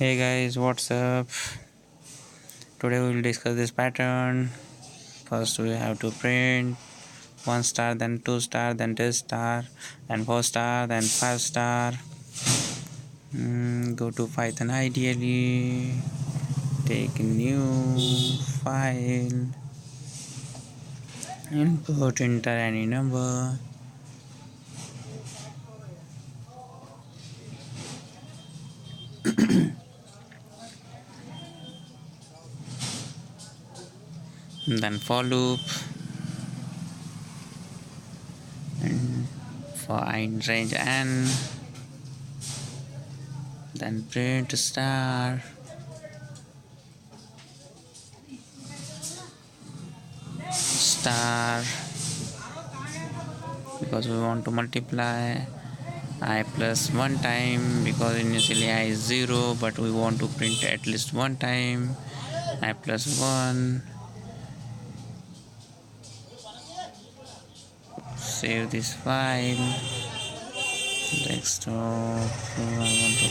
Hey guys, what's up? Today we will discuss this pattern. First we have to print 1 star, then 2 star, then 3 star, then 4 star, then 5 star. Go to Python ideally, take a new file, input, enter any number. Then for loop, and for in range n, then print star, star, because we want to multiply I plus 1 time, because initially I is 0 but we want to print at least 1 time. I plus 1. Save this file. Desktop. I want to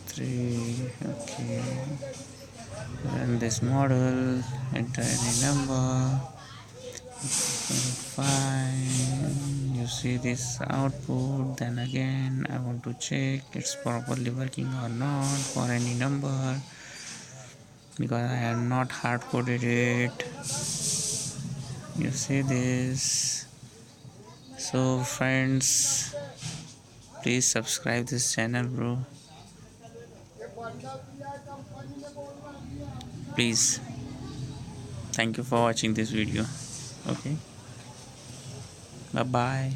three. Okay. Run this model. Enter any number. Fine. You see this output. Then again I want to check it's properly working or not for any number, because I have not hard coded it. You see this. So friends, please subscribe this channel, bro. Please. Thank you for watching this video. Okay, bye bye.